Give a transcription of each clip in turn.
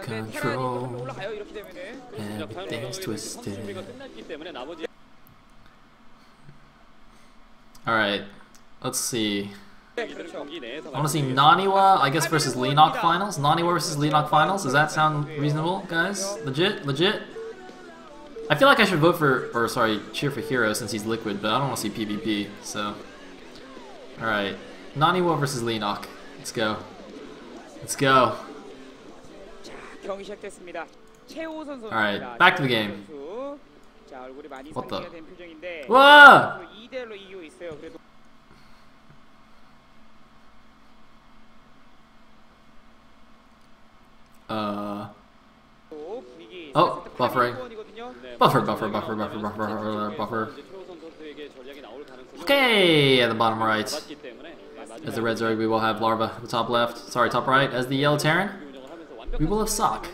control. Everything's twisted. Alright, let's see. I want to see Naniwa, I guess, versus Leenock finals. Naniwa versus Leenock finals. Does that sound reasonable, guys? Legit? Legit? I feel like I should vote for, or sorry, cheer for Hero since he's liquid, but I don't want to see PvP, so. Alright. Naniwa versus Leenock. Let's go. Let's go. Alright, back to the game. What the? Whoa! Oh, buffering. Buffer. Okay, at the bottom right. As the red Zerg, we will have Larva. The top left, sorry, top right. As the yellow Terran, we will have SSak.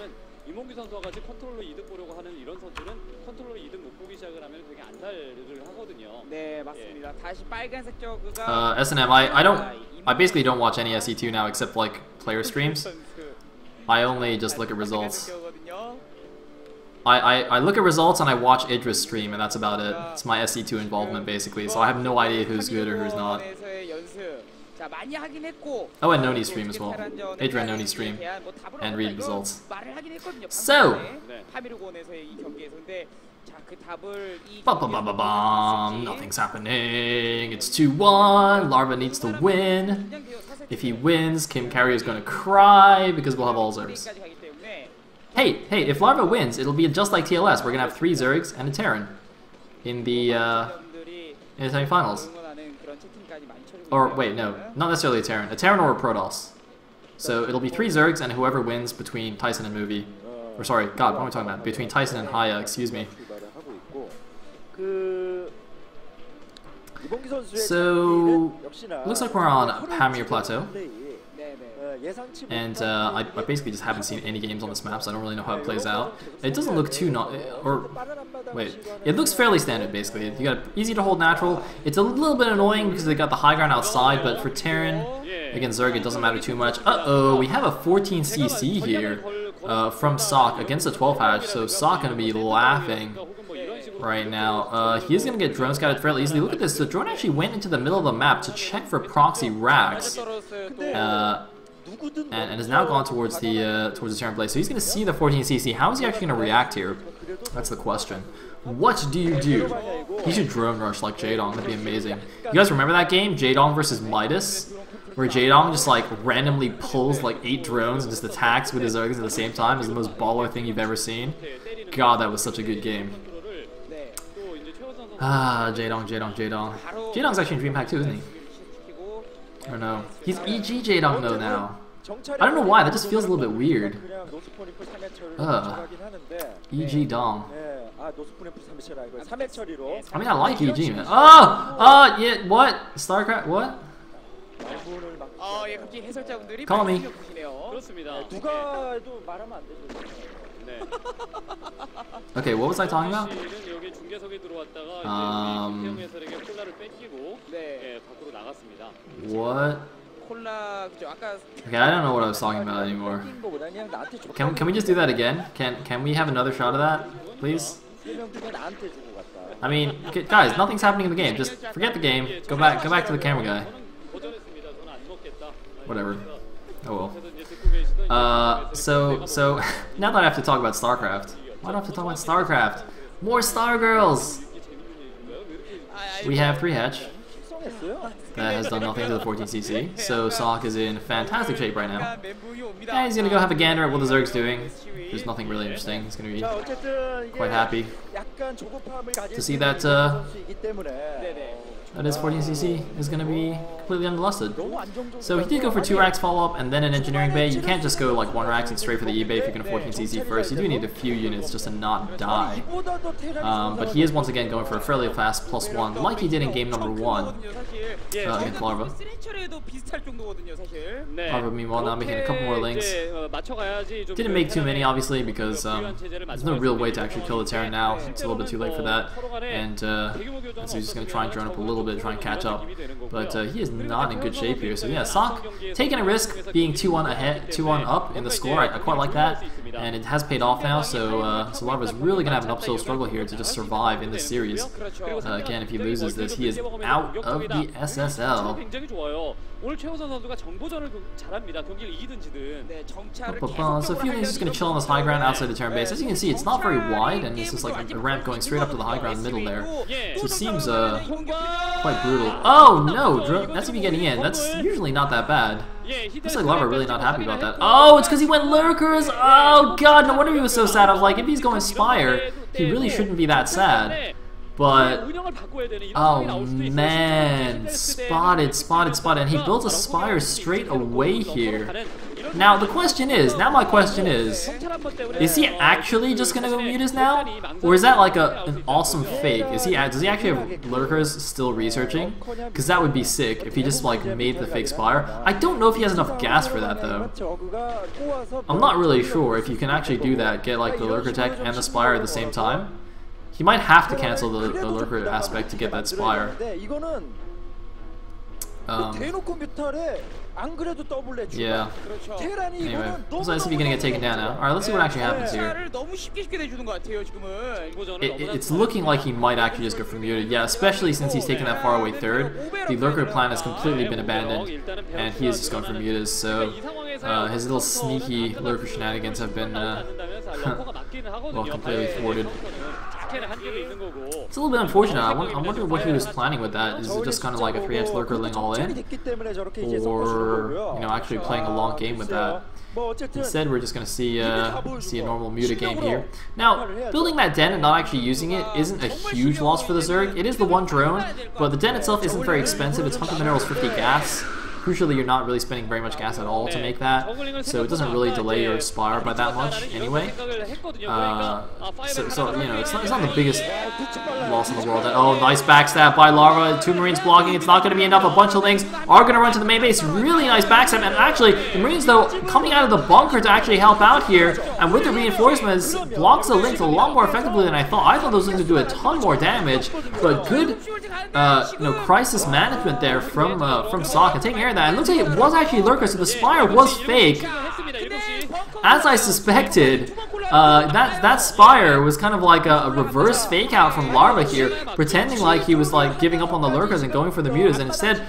S&M, I basically don't watch any SE2 now except like player streams. I only just look at results. I look at results and I watch Idris stream and that's about it. It's my SE2 involvement basically, so I have no idea who's good or who's not. Oh, and Noni's stream as well. Idra and Noni's stream. And read results. So! Nothing's happening. It's 2-1. Larva needs to win. If he wins, Kim Carrier is going to cry because we'll have all Zergs. Hey, if Larva wins, it'll be just like TLS. We're going to have 3 Zergs and a Terran in the semifinals. Or, wait, no. Not necessarily a Terran or a Protoss. So it'll be 3 Zergs and whoever wins between Tyson and Movie. Or sorry, God, what am I talking about? Between Tyson and Haya, excuse me. So, looks like we're on Pamir Plateau. And I basically just haven't seen any games on this map, so I don't really know how it plays out. It doesn't look too it looks fairly standard basically. You got easy to hold natural. It's a little bit annoying because they got the high ground outside, but for Terran against Zerg it doesn't matter too much. Uh-oh, we have a 14cc here from SSak against a 12 hatch, so SSak gonna be laughing right now. He is gonna get drone scouted fairly easily. Look at this, the drone actually went into the middle of the map to check for proxy racks. And has now gone towards the Terran play. So he's going to see the 14cc. How is he actually going to react here? That's the question. What do you do? He should drone rush like Jaedong. That'd be amazing. You guys remember that game, Jaedong versus Midas, where Jaedong just like randomly pulls like 8 drones and just attacks with his Zergs at the same time? Is the most baller thing you've ever seen. God, that was such a good game. Ah, Jaedong. Jaedong's actually in Dream Pack too, isn't he? I don't know. He's EG Jaedong though now. I don't know why, that just feels a little bit weird. EG Dong. I mean, I like EG, man. Yeah, what? StarCraft, what? Call me. Okay, what was I talking about? What? Okay, I don't know what I was talking about anymore. Can we just do that again? Can we have another shot of that, please? I mean, guys, nothing's happening in the game. Just forget the game. Go back to the camera guy. Whatever. Oh well. So now that I have to talk about StarCraft, why do I have to talk about StarCraft? More Stargirls! We have 3 hatch. That has done nothing to the 14cc, so SSak is in fantastic shape right now. And he's gonna go have a gander at what the Zerg's doing. There's nothing really interesting. He's gonna be quite happy to see that that his 14cc is going to be completely unlusted. So he did go for 2 racks follow-up and then an engineering bay. You can't just go like 1 racks and straight for the E-bay if you're going to 14cc first. You do need a few units just to not die. But he is once again going for a fairly fast +1 like he did in game number 1 against Larva. Larva meanwhile now making a couple more links. Didn't make too many obviously because there's no real way to actually kill the Terran now. It's a little bit too late for that. And so he's just going to try and drone up a little bit, try and catch up. But he is not in good shape here. So yeah, SSak taking a risk, being 2-1 ahead, 2-1 up in the score. I quite like that. and it has paid off now. So so Larva's really gonna have an uphill struggle here to just survive in this series. Again, if he loses this, he is out of the SSL. So Feeling is just going to chill on this high ground outside the turn base. As you can see, it's not very wide, and it's just like a ramp going straight up to the high ground middle there. So it seems quite brutal. Oh no, that's if you getting in. That's usually not that bad. Looks like Larva really not happy about that. Oh, it's because he went Lurkers! Oh god, no wonder he was so sad. I was like, if he's going Spire, he really shouldn't be that sad. But, oh man, spotted, and he builds a Spire straight away here. Now my question is, he actually just gonna go Mutas now? Or is that like an awesome fake? Does he actually have Lurkers still researching? Because that would be sick if he just like made the fake Spire. I don't know if he has enough gas for that though. I'm not really sure if you can actually do that, get like the Lurker tech and the Spire at the same time. He might have to cancel the Lurker aspect to get that Spire. Yeah. Anyway, so let's see if you're gonna get taken down now. Alright, let's see what actually happens here. It's looking like he might actually just go for muted. Yeah, especially since he's taken that far away third. The Lurker plan has completely been abandoned, and he is just going for mutas. So his little sneaky Lurker shenanigans have been well, completely thwarted. It's a little bit unfortunate. I wonder what he was planning with that. Is it just kind of like a 3x Lurkerling all in? Or, you know, actually playing a long game with that? Instead, we're just going to see a normal muta game here. Now, building that den and not actually using it isn't a huge loss for the Zerg. It is the one drone, but the den itself isn't very expensive. It's 100 minerals, 50 gas. Crucially, you're not really spending very much gas at all to make that, so it doesn't really delay your Spire by that much anyway. So you know, it's not the biggest loss in the world. Oh, nice backstab by Larva. 2 Marines blocking. It's not going to be enough. A bunch of Lings are going to run to the main base. Really nice backstab. And actually, the Marines, though, coming out of the bunker to actually help out here, and with the reinforcements, blocks the Lings a lot more effectively than I thought. I thought those Lings would do a ton more damage, but good, you know, crisis management there from sSak and taking care of that. It looks like it was actually Lurker, so the Spire was fake. As I suspected, that Spire was kind of like a reverse fake out from Larva here, pretending like he was like giving up on the Lurkers and going for the mutas, and instead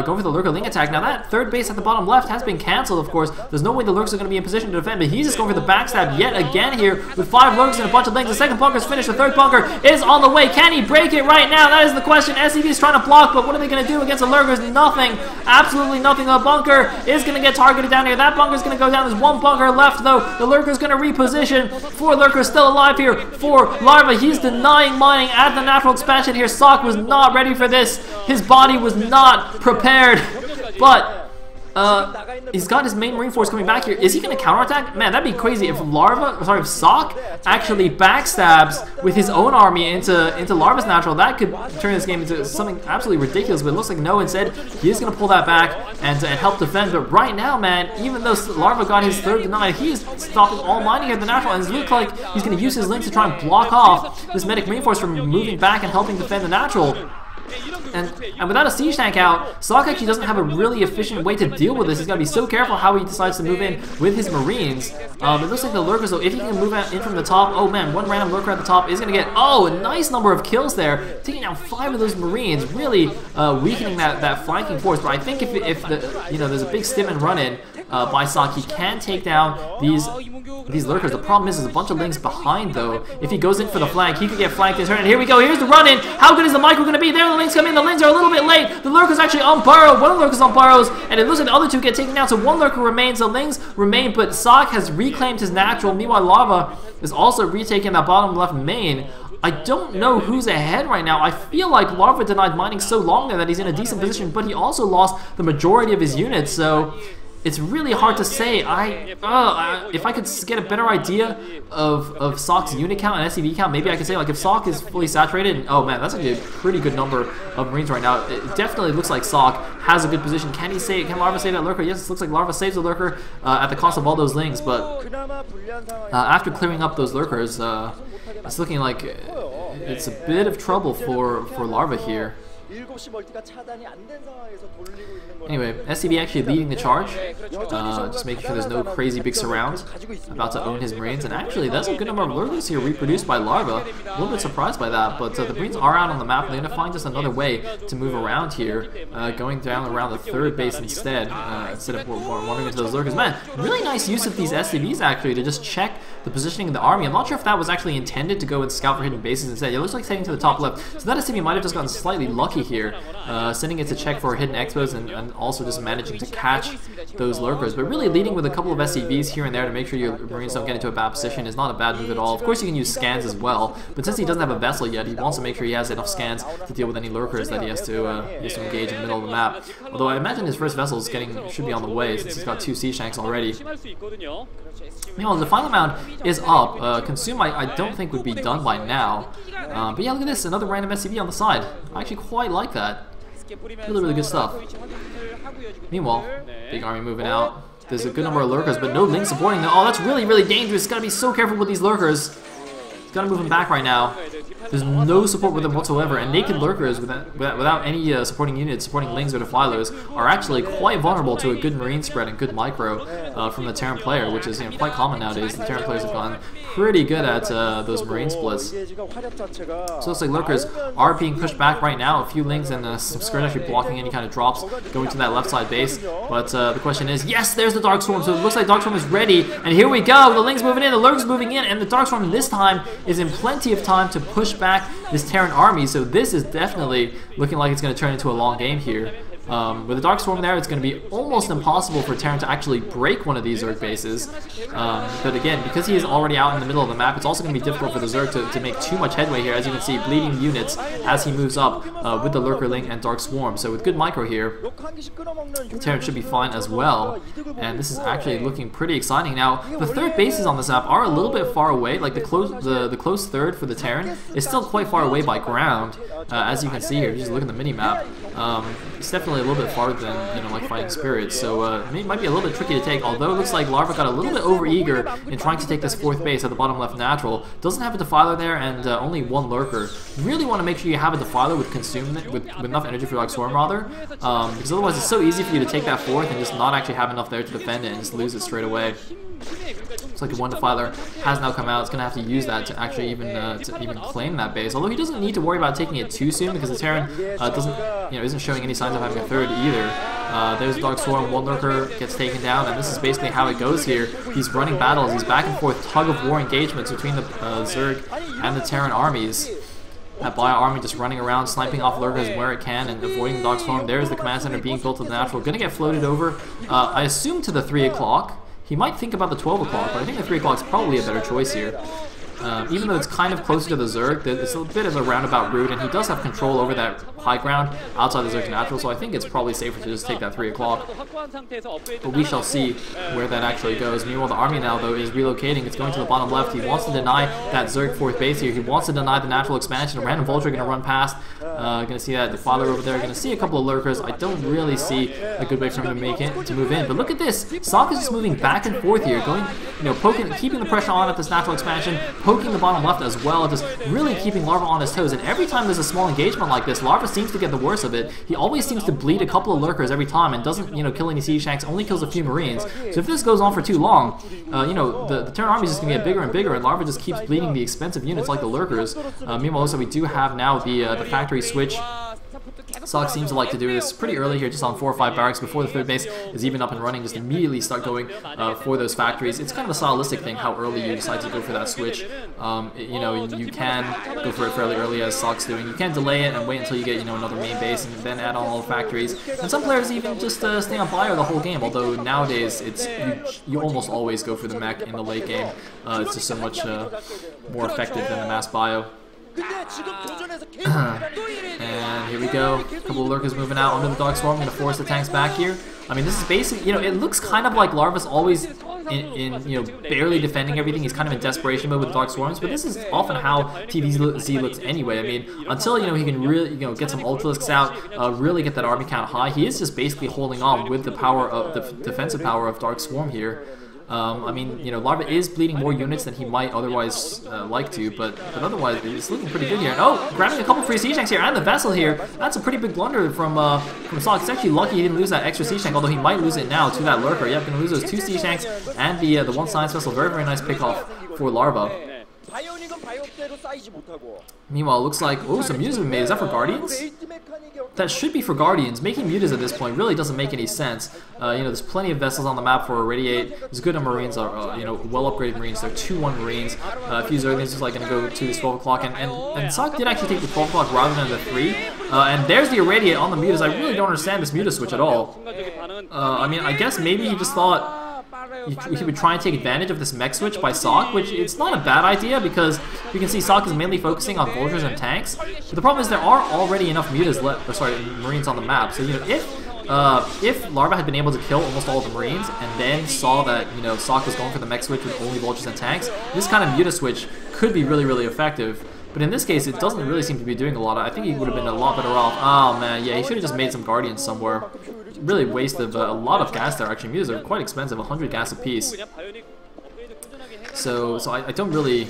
going for the Lurker Ling attack. Now that third base at the bottom left has been cancelled, of course. There's no way the Lurkers are going to be in position to defend, but he's just going for the backstab yet again here with 5 Lurkers and a bunch of Lings. The second bunker's finished, the third bunker is on the way. Can he break it right now? That is the question. SCV is trying to block, but what are they going to do against the Lurkers? Nothing. Absolutely nothing. The bunker is going to get targeted down here. That bunker is going to go down. There's 1 bunker left, though. The Lurker is going to reposition. 4 Lurkers still alive here for Larva. He's denying mining at the natural expansion here. sSak was not ready for this. His body was not prepared. But he's got his main marine force coming back here. Is he going to counterattack? Man, that'd be crazy if sSak actually backstabs with his own army into Larva's natural. That could turn this game into something absolutely ridiculous, but it looks like no. Instead, he is going to pull that back and help defend. But right now, man, even though Larva got his third denied, he is stopping all mining at the natural, and it looks like he's going to use his Link to try and block off this medic marine force from moving back and helping defend the natural. And without a siege tank out, sSak actually doesn't have a really efficient way to deal with this. He's got to be so careful how he decides to move in with his Marines. It looks like the Lurkers, though, if he can move in from the top, oh man, 1 random Lurker at the top is going to get, a nice number of kills there, taking down 5 of those Marines, really weakening that flanking force. But I think if there's a big stim and run in by sSak, he can take down these Lurkers. The problem is there's a bunch of Lings behind, though. If he goes in for the flank, he could get flanked in turn. And here we go. Here's the run in. How good is the micro going to be? There, the Lings come in. The Lings are a little bit late. The Lurker's actually on burrow. 1 of the Lurker's on burrows, and it looks like the other 2 get taken down. So 1 Lurker remains. The Lings remain, but sSak has reclaimed his natural. Meanwhile, Larva is also retaking that bottom left main. I don't know who's ahead right now. I feel like Larva denied mining so long there that he's in a decent position, but he also lost the majority of his units, so it's really hard to say. If I could get a better idea of sSak's unit count and SCV count, maybe I could say, like, if sSak is fully saturated, and, oh man, that's actually a pretty good number of Marines right now. It definitely looks like sSak has a good position. Can Larva save that Lurker? Yes, it looks like Larva saves the Lurker at the cost of all those Lings, but after clearing up those Lurkers, it's looking like it's a bit of trouble for Larva here. Anyway, SCB actually leading the charge, just making sure there's no crazy big surround, about to own his Marines, and actually that's a good number of lurkers here reproduced by Larva. A little bit surprised by that, but the Marines are out on the map, and they're going to find just another way to move around here, going down around the third base instead of wandering into those lurkers. Man, really nice use of these SCVs actually to just check the positioning of the army. I'm not sure if that was actually intended to go and scout for hidden bases instead. It looks like heading to the top left, so that SCV might have just gotten slightly lucky here, sending it to check for hidden expos and also just managing to catch those lurkers. But really leading with a couple of SCVs here and there to make sure your Marines don't get into a bad position is not a bad move at all. Of course you can use scans as well, but since he doesn't have a vessel yet, he wants to make sure he has enough scans to deal with any lurkers that he has to engage in the middle of the map. Although I imagine his first vessel should be on the way since he's got 2 sSaks already. Meanwhile, the final mound is up. Consume I don't think would be done by now. But yeah, look at this, another random SCV on the side. I actually quite like that. Really good stuff. Meanwhile, big army moving out. There's a good number of lurkers, but no link supporting them. Oh, that's really dangerous. Gotta be so careful with these lurkers. Gotta move him back right now. There's no support with them whatsoever, and naked lurkers without any supporting units, supporting lings or defilers, are actually quite vulnerable to a good marine spread and good micro from the Terran player, which is quite common nowadays. The Terran players have gotten pretty good at those marine splits. So it looks like lurkers are being pushed back right now. A few lings and some skirt actually blocking any kind of drops going to that left side base. But the question is, yes, there's the Dark Swarm. So it looks like Dark Swarm is ready, and here we go. The lings moving in, the lurkers moving in, and the Dark Swarm this time is in plenty of time to push back this Terran army, so this is definitely looking like it's going to turn into a long game here. With the Dark Swarm there, it's going to be almost impossible for Terran to actually break one of these Zerg bases. But again, because he is already out in the middle of the map, it's also going to be difficult for the Zerg to make too much headway here. As you can see, bleeding units as he moves up with the Lurker Ling and Dark Swarm. So with good micro here, Terran should be fine as well. And this is actually looking pretty exciting. Now, the third bases on this map are a little bit far away. Like the close third for the Terran is still quite far away by ground. As you can see here, just look at the mini-map. It's definitely a little bit farther than, like Fighting Spirits, so it might be a little bit tricky to take, although it looks like Larva got a little bit over-eager in trying to take this fourth base at the bottom left natural. Doesn't have a Defiler there, and only one Lurker. You really want to make sure you have a Defiler with enough energy for Dark Swarm, rather, because otherwise it's so easy for you to take that fourth and just not actually have enough there to defend it and just lose it straight away. Looks like the one Defiler has now come out. It's going to have to use that to actually even claim that base. Although he doesn't need to worry about taking it too soon because the Terran isn't showing any signs of having a third either. There's Dark Swarm, one Lurker gets taken down, and this is basically how it goes here. He's running battles. He's back and forth tug-of-war engagements between the Zerg and the Terran armies. That Bio army just running around, sniping off lurkers where it can and avoiding the Dark Swarm. There's the command center being built to the natural. Going to get floated over, I assume, to the 3 o'clock. He might think about the 12 o'clock, but I think the 3 o'clock is probably a better choice here. Even though it's kind of closer to the Zerg, it's a bit of a roundabout route, and he does have control over that high ground outside the Zerg's natural, so I think it's probably safer to just take that 3 o'clock. But we shall see where that actually goes. Meanwhile, the army now, though, is relocating. It's going to the bottom left. He wants to deny that Zerg fourth base here. He wants to deny the natural expansion. A random Vulture going to run past. Going to see that Defiler over there. Going to see a couple of Lurkers. I don't really see a good way for him to move in. But look at this. sSak is just moving back and forth here, going, poking, keeping the pressure on at this natural expansion, poking the bottom left as well, just really keeping Larva on his toes. And every time there's a small engagement like this, Larva seems to get the worst of it. He always seems to bleed a couple of Lurkers every time and doesn't, kill any sSaks, only kills a few Marines. So if this goes on for too long, the Terran army is just going to get bigger and bigger, and Larva just keeps bleeding the expensive units like the Lurkers. Meanwhile, also we do have now the factory switch. sSak seems to like to do this pretty early here, just on 4 or 5 barracks before the third base is even up and running, just immediately start going for those factories. It's kind of a stylistic thing how early you decide to go for that switch. You can go for it fairly early, as sSak's doing. You can delay it and wait until you get another main base and then add on all the factories. And some players even just stay on bio the whole game, although nowadays you almost always go for the mech in the late game. It's just so much more effective than the mass bio. And here we go. A couple of Lurkers moving out under the Dark Swarm. Going to force the tanks back here. I mean, this is basically, it looks kind of like Larva's always in barely defending everything. He's kind of in desperation mode with Dark Swarms, but this is often how TVZ looks anyway. I mean, until, he can really, get some Ultralisks out, really get that army count high, he is just basically holding on with the power of the defensive power of Dark Swarm here. I mean, you know, Larva is bleeding more units than he might otherwise like to, but otherwise it's looking pretty good here. And, oh, grabbing a couple free siege tanks here and the vessel here. That's a pretty big blunder from sSak. He's actually lucky he didn't lose that extra siege tank, although he might lose it now to that lurker. Yep, gonna lose those 2 siege tanks and the one science vessel. Very, very nice pick off for Larva. Meanwhile, it looks like, oh, some mutas have been made. Is that for Guardians? That should be for Guardians. Making mutas at this point really doesn't make any sense. You know, there's plenty of vessels on the map for Irradiate. There's good number of Marines, you know, well-upgraded Marines. They're 2-1 Marines. A few Zerglings just like going to go to this 12 o'clock. And sSak did actually take the 12 o'clock rather than the 3. And there's the Irradiate on the mutas. I really don't understand this muta switch at all. I mean, I guess maybe he just thought he would try and take advantage of this mech switch by sSak, which it's not a bad idea because you can see sSak is mainly focusing on vultures and tanks. But the problem is there are already enough mutas left, or sorry, Marines on the map. So, you know, if Larva had been able to kill almost all of the Marines and then saw that, you know, sSak was going for the mech switch with only vultures and tanks, this kind of muta switch could be really, really effective. But in this case, it doesn't really seem to be doing a lot. I think he would have been a lot better off. Oh man, yeah, he should have just made some Guardians somewhere. Really wasted a lot of gas there. Actually, mutas are quite expensive, 100 gas apiece. So I don't really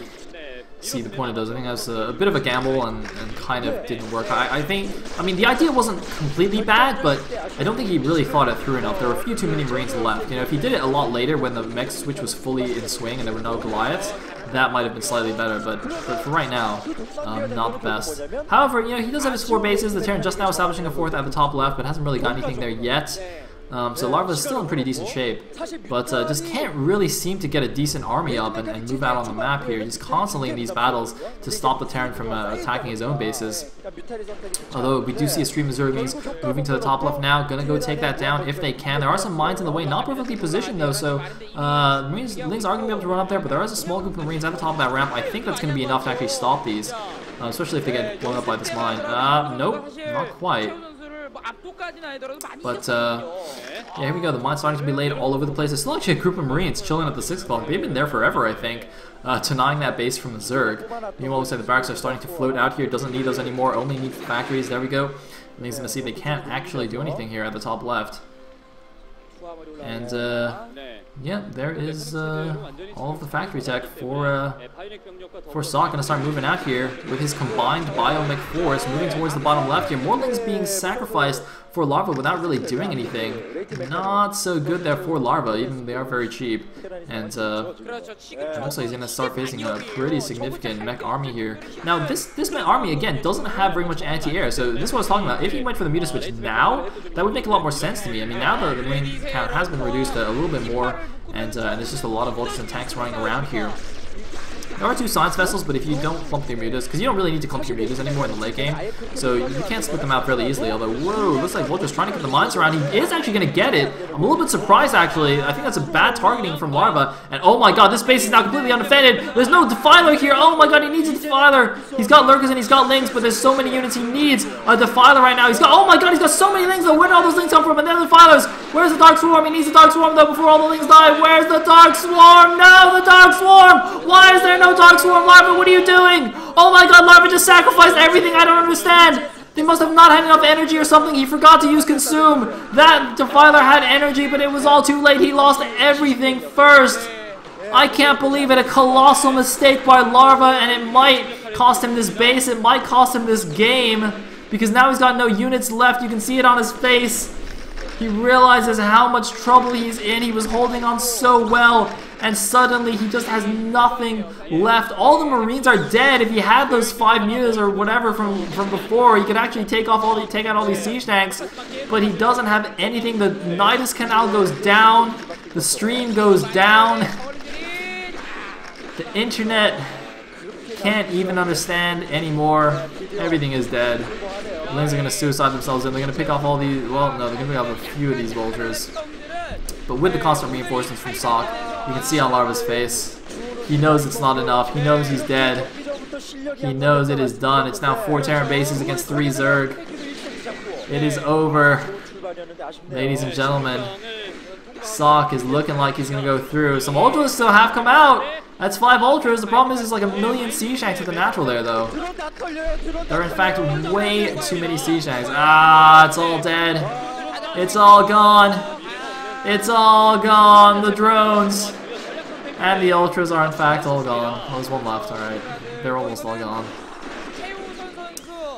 see the point of those. I think that's a bit of a gamble and kind of didn't work. I mean, the idea wasn't completely bad, but I don't think he really thought it through enough. There were a few too many Marines left. You know, if he did it a lot later when the mech switch was fully in swing and there were no Goliaths, that might have been slightly better, but for right now, not the best. However, you know, he does have his 4 bases. The Terran just now establishing a 4th at the top left, but hasn't really got anything there yet. So Larva is still in pretty decent shape, but just can't really seem to get a decent army up and move out on the map here. He's constantly in these battles to stop the Terran from attacking his own bases. Although we do see a stream of Zerglings moving to the top left now, gonna go take that down if they can. There are some mines in the way, not perfectly positioned though, so Marines are gonna be able to run up there, but there is a small group of Marines at the top of that ramp. I think that's gonna be enough to actually stop these, especially if they get blown up by this mine. Nope, not quite. But yeah, here we go. The mine's starting to be laid all over the place. There's still actually a group of Marines chilling at the 6 o'clock. They've been there forever, I think, denying that base from the Zerg. Meanwhile, looks like the barracks are starting to float out here. Doesn't need those anymore. Only needs factories. There we go. And he's gonna see they can't actually do anything here at the top left. And yeah, there is all of the factory tech for sSak. Gonna start moving out here with his combined biomech force, moving towards the bottom left here. More lings being sacrificed for Larva without really doing anything. Not so good there for Larva, even they are very cheap. And it looks like he's gonna start facing a pretty significant mech army here. Now this mech army again doesn't have very much anti-air, so this is what I was talking about. If he went for the muta switch now, that would make a lot more sense to me. I mean, now the Marine count has been reduced a little bit more, and there's just a lot of vultures and tanks running around here. There are 2 science vessels, but if you don't clump your mutas, because you don't really need to clump your mutas anymore in the late game, so you can't split them out fairly easily, although, whoa, looks like Vulture's trying to get the mines around. He is actually going to get it. I'm a little bit surprised, actually. I think that's a bad targeting from Larva, and oh my god, this base is now completely undefended. There's no defiler here. Oh my god, he needs a defiler. He's got lurkers and he's got lings, but there's so many units. He needs a defiler right now. He's got, oh my god, he's got so many lings, though. Where did all those lings come from? And then the defilers. Where's the Dark Swarm? He needs the Dark Swarm, though, before all the lings die. Where's the Dark Swarm? No, the Dark Swarm! Why is there no Dark Swarm, Larva? What are you doing? Oh my god, Larva just sacrificed everything. I don't understand. They must have not had enough energy or something. He forgot to use Consume. That defiler had energy, but it was all too late. He lost everything first. I can't believe it. A colossal mistake by Larva, and it might cost him this base. It might cost him this game, because now he's got no units left. You can see it on his face. He realizes how much trouble he's in. He was holding on so well, and suddenly he just has nothing left. All the Marines are dead. If he had those 5 mutas or whatever from before, he could actually take out all these siege tanks, but he doesn't have anything. The Nidus Canal goes down. The stream goes down. The internet can't even understand anymore. Everything is dead. The lings are going to suicide themselves, and they're going to pick off all these. Well, no, they're going to pick off a few of these vultures. But with the constant reinforcements from sSak, you can see on Larva's face, he knows it's not enough. He knows he's dead. He knows it is done. It's now 4 Terran bases against 3 Zerg. It is over. Ladies and gentlemen, sSak is looking like he's going to go through. Some Ultras still have come out. That's 5 Ultras. The problem is there's like a million siege tanks with the natural there, though. There are, in fact, way too many siege tanks. Ah, it's all dead. It's all gone. It's all gone. The drones. And the Ultras are in fact all gone. Oh, there's one left, alright. They're almost all gone.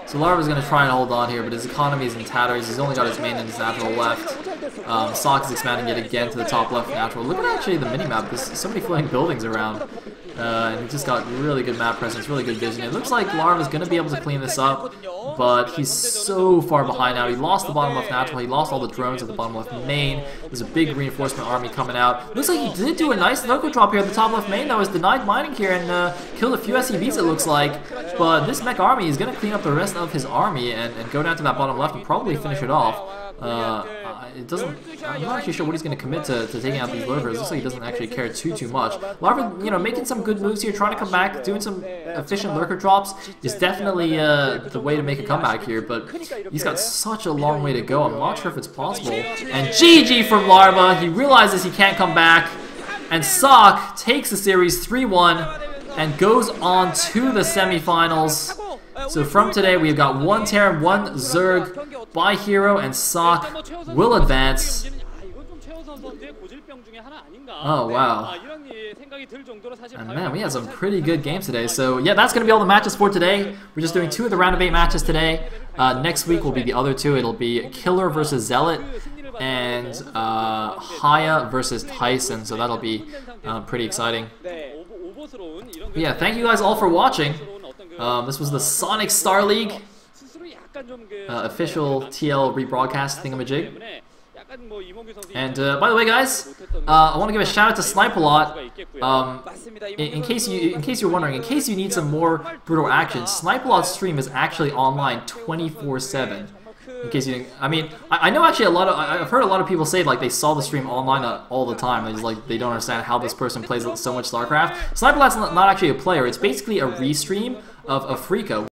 So Larva's going to try and hold on here, but his economy is in tatters. He's only got his main and his natural left. sSak is expanding it again to the top left natural. Look at actually the minimap. There's so many floating buildings around. And he just got really good map presence, really good vision. It looks like Larva's going to be able to clean this up, but he's so far behind now. He lost the bottom left natural. He lost all the drones at the bottom left main. There's a big reinforcement army coming out. Looks like he did do a nice local drop here at the top left main, though. Is denied mining here and killed a few SCVs, it looks like. But this mech army is going to clean up the rest of his army and go down to that bottom left and probably finish it off. I'm not actually sure what he's going to commit to taking out these lurkers. Looks like he doesn't actually care too much. Larva, you know, making some good moves here, trying to come back, doing some efficient lurker drops is definitely the way to make a comeback here, but he's got such a long way to go. I'm not sure if it's possible. And GG from Larva. He realizes he can't come back, and sSak takes the series 3-1 and goes on to the semifinals. So from today, we've got 1 Terran, 1 Zerg by hero, and sSak will advance. Oh, wow. And man, we had some pretty good games today. So yeah, that's going to be all the matches for today. We're just doing 2 of the round of 8 matches today. Next week will be the other 2. It'll be Killer versus Zealot and Haya versus Tyson. So that'll be pretty exciting. But yeah, thank you guys all for watching. This was the Sonic Star League official TL rebroadcast thingamajig. And by the way, guys, I want to give a shout out to Snipe-A-Lot. In case you're wondering, in case you need some more brutal action, Snipe-A-Lot's stream is actually online 24/7. In case you didn't, I mean, I know actually I've heard a lot of people say like they saw the stream online all the time. They just like they don't understand how this person plays so much StarCraft. Snipe-A-Lot's not actually a player. It's basically a restream of Afrika.